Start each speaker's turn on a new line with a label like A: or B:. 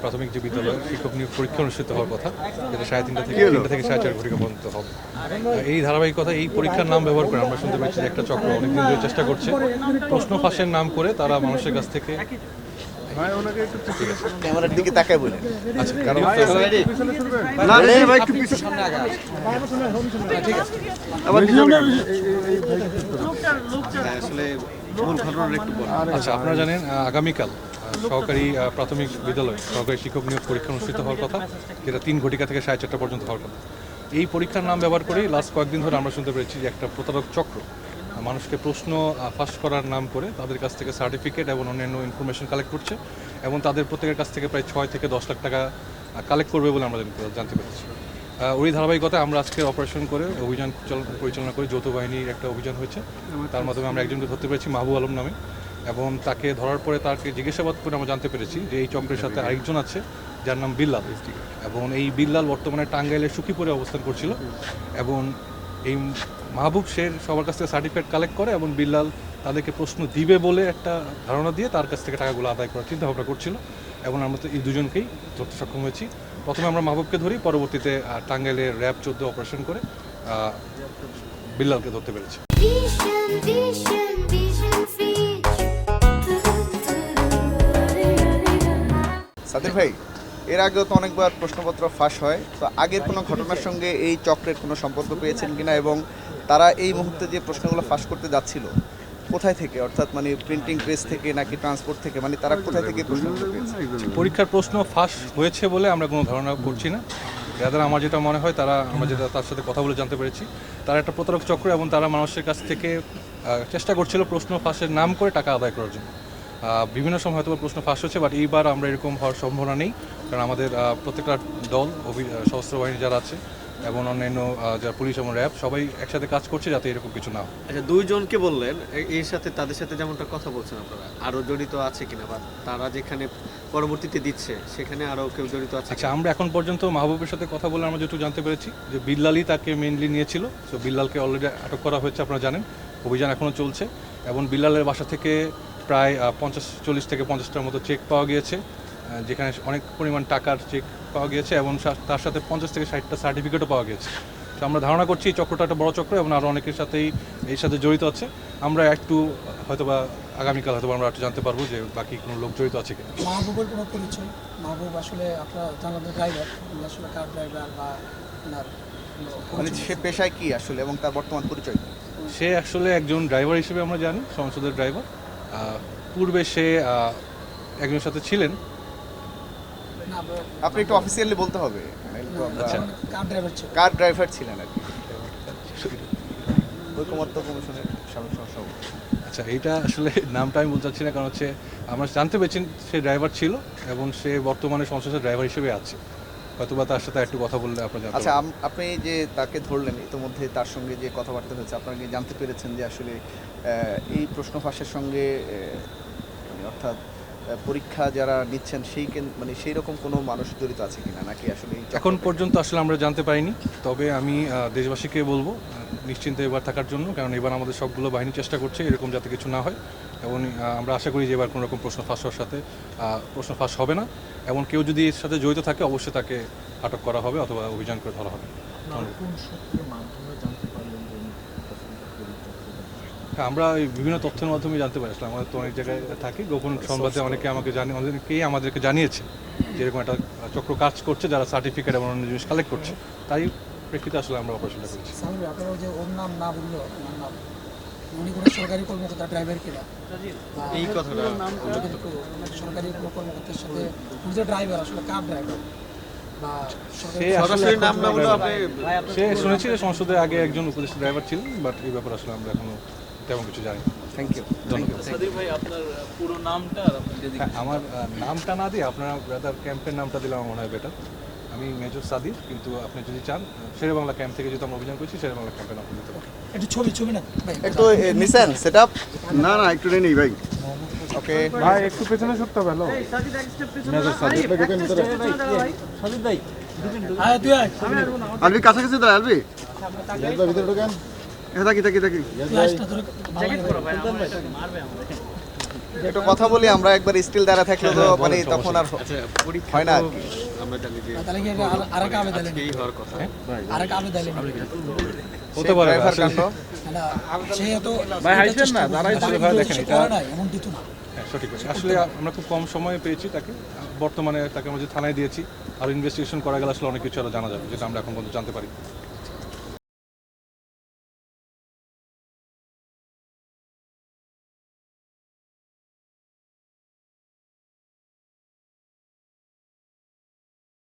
A: প্রাথমিক যে বিদ্যালয় শিক্ষক নিয়োগ পরীক্ষা অনুষ্ঠিত হওয়ার কথা, যেটা 3:30 থেকে 4:30 ঘটিকা পর্যন্ত হবে। এই ধারাবাহিকতা, এই পরীক্ষার নাম ব্যবহার করে আমরা শুনতে পাচ্ছি যে একটা চক্র অনেকদিন ধরে চেষ্টা করছে প্রশ্ন ফাঁসের নাম করে তারা মানুষের কাছ থেকে
B: ক্যামেরার দিকে তাকায় বলেন।
A: আচ্ছা, কারণ আচ্ছা, আপনারা জানেন আগামীকাল সহকারী প্রাথমিক বিদ্যালয় সহকারী শিক্ষক নিয়োগ পরীক্ষা অনুষ্ঠিত হওয়ার কথা, যেটা 3 ঘটিকা থেকে 4:30 পর্যন্ত হওয়ার কথা। এই পরীক্ষার নাম ব্যবহার করেই লাস্ট কয়েকদিন ধরে আমরা শুনতে পেরেছি যে একটা প্রতারক চক্র মানুষকে প্রশ্ন ফাঁস করার নাম করে তাদের কাছ থেকে সার্টিফিকেট এবং অন্যান্য ইনফরমেশন কালেক্ট করছে এবং তাদের প্রত্যেকের কাছ থেকে প্রায় 6 থেকে 10 লাখ টাকা কালেক্ট করবে বলে আমরা জানতে পেরেছি। ওই ধারাবাহিকতায় আমরা আজকে অপারেশন করে অভিযান পরিচালনা করে যৌথ বাহিনীর একটা অভিযান হয়েছে। তার মাধ্যমে আমরা একজনকে ধরতে পেরেছি মাহবুব আলম নামে, এবং তাকে ধরার পরে তাকে জিজ্ঞাসাবাদ করে আমরা জানতে পেরেছি যে এই চক্রের সাথে আরেকজন আছে যার নাম বিল্লাল, এবং এই বিল্লাল বর্তমানে টাঙ্গাইলের সুখিপুরে অবস্থান করছিল। এবং এই মাহবুব সে সবার কাছ থেকে সার্টিফিকেট কালেক্ট করে এবং বিল্লাল তাদেরকে প্রশ্ন দিবে বলে একটা ধারণা দিয়ে তার কাছ থেকে টাকাগুলো আদায় করার চিন্তা ভাবনা করছিল, এবং আমরা তো এই দুজনকেই ধরতে সক্ষম হয়েছি। প্রথমে আমরা মাহবুবকে ধরি, পরবর্তীতে টাঙ্গাইলের র্যাব 14 অপারেশন করে বিল্লালকে ধরতে পেরেছি।
B: সাদির ভাই, এর আগেও তো অনেকবার প্রশ্নপত্র ফাঁস হয়, তো আগের কোনো ঘটনার সঙ্গে এই চক্রের কোনো সম্পর্ক পেয়েছেন কিনা, এবং তারা এই মুহূর্তে যে প্রশ্নগুলো ফাঁস করতে যাচ্ছিল কোথায় থেকে, অর্থাৎ মানে প্রিন্টিং প্রেস থেকে নাকি ট্রান্সপোর্ট থেকে, মানে তারা কোথায় থেকে প্রশ্নগুলো পেয়েছে?
A: পরীক্ষার প্রশ্ন ফাঁস হয়েছে বলে আমরা কোনো ধারণা করছি না। যাদের আমার যেটা মনে হয়, আমরা যেটা তার সাথে কথা বলে জানতে পেরেছি, তারা একটা প্রতারক চক্র এবং তারা মানুষের কাছ থেকে চেষ্টা করছিল প্রশ্ন ফাঁসের নাম করে টাকা আদায় করার জন্য। বিভিন্ন সময় হয়তো প্রশ্ন ফাঁস হচ্ছে, বাট এইবার আমরা এরকম হওয়ার সম্ভাবনা নেই, কারণ আমাদের প্রত্যেকটা দল সশস্ত্র বাহিনী যারা আছে এবং অন্যান্য যারা পুলিশ এবং র্যাব সবাই একসাথে কাজ করছে যাতে এরকম কিছু না হয়।
C: আচ্ছা, দুইজনকে বললেন, এর সাথে তাদের সাথে যেমনটা কথা বলছেন আপনারা, আরও জড়িত আছে কিনা, বা তারা যেখানে পরবর্তীতে দিচ্ছে সেখানে আরও কেউ জড়িত আছে?
A: আচ্ছা, আমরা এখন পর্যন্ত মাহবুবের সাথে কথা বলে আমরা যেটুকু জানতে পেরেছি যে বিল্লালই তাকে মেইনলি নিয়েছিল। সো বিল্লালকে অলরেডি আটক করা হয়েছে, আপনারা জানেন, অভিযান এখনও চলছে, এবং বিল্লালের বাসা থেকে প্রায় 40 থেকে 50টার মতো চেক পাওয়া গিয়েছে, যেখানে অনেক পরিমাণ টাকার চেক পাওয়া গিয়েছে, এবং তার সাথে 50 থেকে 60টা সার্টিফিকেটও পাওয়া গিয়েছে। তো আমরা ধারণা করছি এই চক্রটা একটা বড় চক্র এবং আরও অনেকের সাথেই এর সাথে জড়িত আছে। আমরা একটু হয়তোবা আগামীকাল হয়তো আমরা একটু জানতে পারবো যে বাকি কোনো লোক জড়িত আছে কিনা।
D: মাহবুবের কোনো পরিচয়? মাহবুব আসলে আপনার জানালেন ড্রাইভার, আসলে কার ড্রাইভার বা
B: মানে সে পেশায় কি আসলে, এবং তার বর্তমান পরিচয়?
A: সে আসলে একজন ড্রাইভার হিসেবে আমরা জানি, সংসদের ড্রাইভার। পূর্বে সে একজনের সাথে ছিলেন।
B: আপনি একটু অফিসিয়ালি বলতে হবে।
A: আচ্ছা,
B: কার ড্রাইভার ছিলেন আর কি, ঐকমত্য কমিশনের সদস্য।
A: আচ্ছা, এইটা আসলে নামটা আমি বলতে চাচ্ছি না, কারণ হচ্ছে আমরা জানতে পেরেছি সে ড্রাইভার ছিল এবং সে বর্তমানে সংসদের ড্রাইভার হিসেবে আছে। হয়তোবা তার সাথে একটু কথা বললে আপনার জানতে।
B: আচ্ছা, আপনি যে তাকে ধরলেন, ইতিমধ্যে তার সঙ্গে যে কথাবার্তা হয়েছে, আপনারা কি জানতে পেরেছেন যে আসলে এই প্রশ্ন ফাঁসের সঙ্গে অর্থাৎ পরীক্ষা যারা নিচ্ছেন মানে সেই রকম কোনো মানুষ জড়িত আছে কিনা, নাকি আসলে
A: এখন পর্যন্ত আসলে আমরা জানতে পারিনি। তবে আমি দেশবাসীকে বলবো নিশ্চিন্তে এবার থাকার জন্য, কারণ এবার আমাদের সবগুলো বাহিনী চেষ্টা করছে এরকম যাতে কিছু না হয়, এবং আমরা আশা করি যে এবার কোনো রকম প্রশ্ন ফাঁস হবে না, এবং কেউ যদি এর সাথে জড়িত থাকে অবশ্যই তাকে আটক করা হবে অথবা অভিযান করে ধরা হবে। আমরা বিভিন্ন তথ্যের মাধ্যমে জানতে পারি, আসলে আমাদের তো অনেক জায়গায় থাকি, গোপন সংবাদে অনেকেই আমাদেরকে জানিয়েছে যে এরকম একটা চক্র কাজ করছে যারা সার্টিফিকেট এবং অন্য জিনিস কালেক্ট করছে, তাই প্রেক্ষিতে আসলে আমরা অপারেশনটা করছি।
D: আপনারা যে ওর নাম না বললো, উনি কোনো সরকারি কর্মকর্তা, ড্রাইভার কিনা
C: এই কথাটা
D: সরকারি কোনো কর্মকর্তার সাথে ড্রাইভার, আসলে কার ড্রাইভার
A: সে শুনেছি যে সংসদে আগে একজন উপদেষ্টা ড্রাইভার ছিলেন, বাট এই ব্যাপারে আসলে আমরা এখনো তেমন কিছু জানি।
B: Thank you.
A: আমার নামটা না দিয়ে আপনারা ব্রাদার ক্যাম্পের নামটা দিলে আমার মনে হয় বেটার। আমি মেজর সাদির, কিন্তু আপনি যদি চান শেরে বাংলা ক্যাম্প থেকে যেহেতু আমরা অভিযান করছি, শেরে বাংলা ক্যাম্পের নাম দিতে পারেন।
D: একটু ছবি না
B: একটু নিছেন সেটআপ?
E: না একটু নেই ভাই।
B: ওকে
E: ভাই, একটু পেছনে সরতে হবে। হ্যালো মেজর সাদির ভাই, ঢোকেন ভিতরে।
D: সাদিদ ভাই, আয় তুই আয়।
E: আলবি কাছাকাছি দাঁড়া, আলবি
B: ভিতরে ঢোকেন।
E: থাকি
D: জ্যাকেট পরো ভাই, জ্যাকেট মারবে আমাদের।
B: একটু কথা বলি আমরা, একবার স্টিল দ্বারা থাকলে তো মানে তখন আর
C: আচ্ছা পরীক্ষা
B: হয় না আর
C: তো
B: কি।
C: আমরা জানি যে
D: তাহলে কি আরেক আবেদন
C: আজকেই হওয়ার কথা।
D: আরেক আবেদন
A: হতে পারে
B: ড্রাইভার
A: আসলে-
B: কাণ্ড
D: সে তো
E: ভাই, হাসবেন না, দাঁড়াই
A: ছিল ভাই, দেখেন এটা-
D: নাই এমন কিছু না।
A: হ্যাঁ, সঠিক কথা। আসলে আমরা খুব কম সময়ে পেয়েছি তাকে, বর্তমানে তাকে আমরা যে থানায় দিয়েছি আর ইনভেস্টিগেশন করা গেলে আসলে অনেক কিছু আরও জানা যাবে, যেটা আমরা এখন পর্যন্ত জানতে পারি।